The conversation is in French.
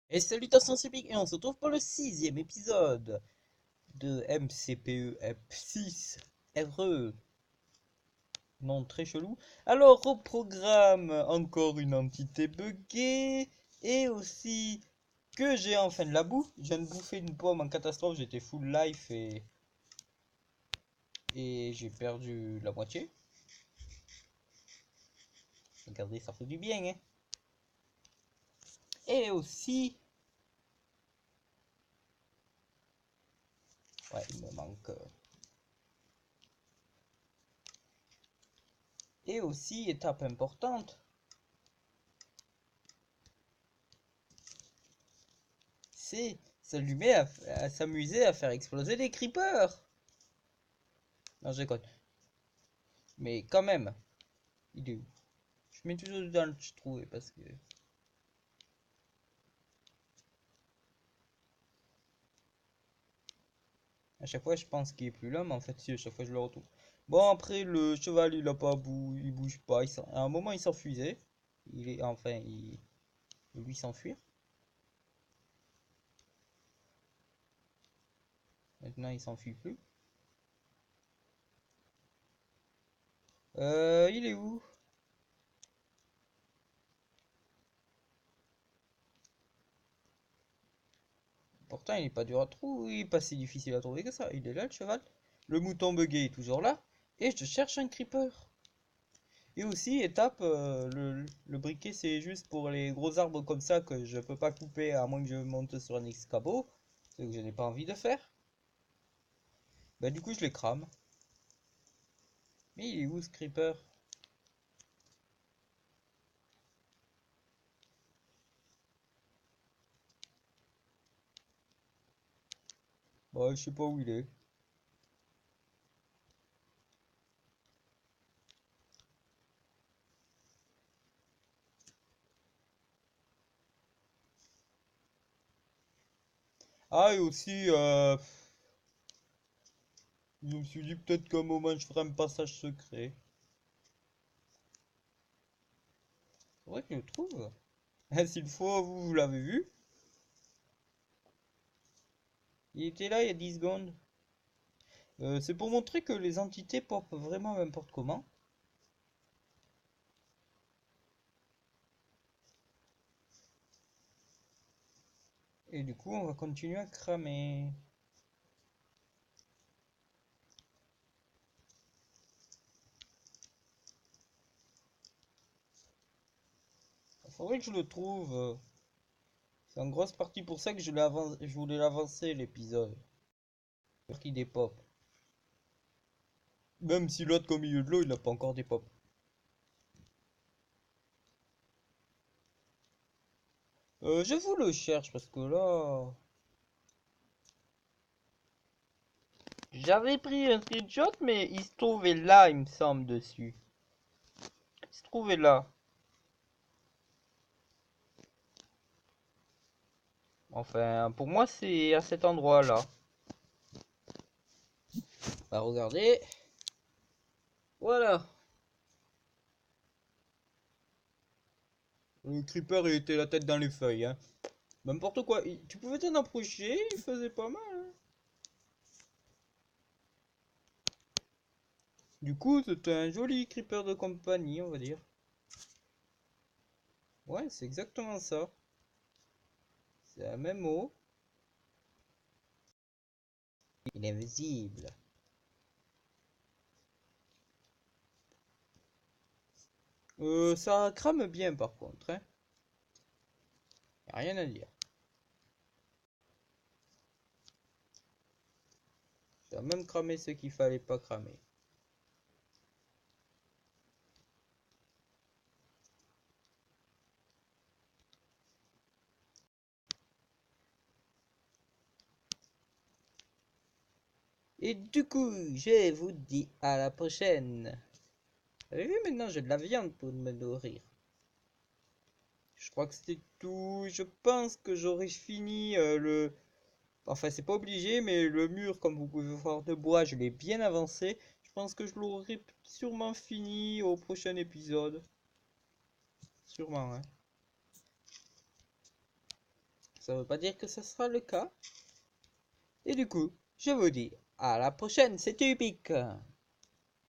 Et salutations c'est Big et on se retrouve pour le sixième épisode de MCPE F6 RE. Nom très chelou. Alors au programme, encore une entité buggée et aussi que j'ai enfin de la bouffe. Je viens de bouffer une pomme en catastrophe, j'étais full life et j'ai perdu la moitié. Regardez, ça fait du bien, hein. Et aussi, ouais, il me manque. Et aussi, étape importante, c'est s'allumer à s'amuser à faire exploser des creepers. Non, je déconne. Mais quand même, il est où? Je mets toujours dans le trouvé parce que à chaque fois je pense qu'il est plus là, mais en fait si, à chaque fois je le retrouve. Bon après le cheval il a pas il bouge pas, à un moment il s'enfuisait. Il est enfin il lui s'enfuir. Maintenant il s'enfuit plus. Il est où? Pourtant il est pas dur à trouver, il est pas si difficile à trouver que ça. Il est là le cheval. Le mouton bugué est toujours là. Et je cherche un creeper. Et aussi, étape, le briquet c'est juste pour les gros arbres comme ça que je peux pas couper à moins que je monte sur un escabeau. Ce que je n'ai pas envie de faire. Bah du coup je les crame. Mais il est où ce creeper? Bah je sais pas où il est. Ah et aussi, je me suis dit peut-être qu'un moment je ferai un passage secret. C'est vrai que je le trouve. S'il faut, vous l'avez vu. Il était là il y a 10 secondes. C'est pour montrer que les entités pop vraiment n'importe comment. Et du coup on va continuer à cramer. Il faudrait que je le trouve. C'est en grosse partie pour ça que je voulais l'avancer l'épisode. Pour qu'il des pop. Même si l'autre qu'au milieu de l'eau, il n'a pas encore des pop. Je vous le cherche parce que là. J'avais pris un screenshot, mais il se trouvait là, il me semble, dessus. Il se trouvait là. Enfin, pour moi, c'est à cet endroit-là. Bah, regardez. Voilà. Le creeper, il était la tête dans les feuilles, hein. N'importe quoi. Tu pouvais t'en approcher, il faisait pas mal, hein. Du coup, c'était un joli creeper de compagnie, on va dire. Ouais, c'est exactement ça. C'est la même mot. Il est invisible. Ça crame bien par contre, hein. Y a rien à dire. Ça a même cramé ce qu'il fallait pas cramer. Et du coup, je vous dis à la prochaine. Vous avez vu maintenant, j'ai de la viande pour me nourrir. Je crois que c'est tout. Je pense que j'aurai fini le... Enfin, c'est pas obligé, mais le mur, comme vous pouvez voir de bois, je l'ai bien avancé. Je pense que je l'aurai sûrement fini au prochain épisode. Sûrement, hein. ça veut pas dire que ce sera le cas. Et du coup, je vous dis à la prochaine, c'était Ubique.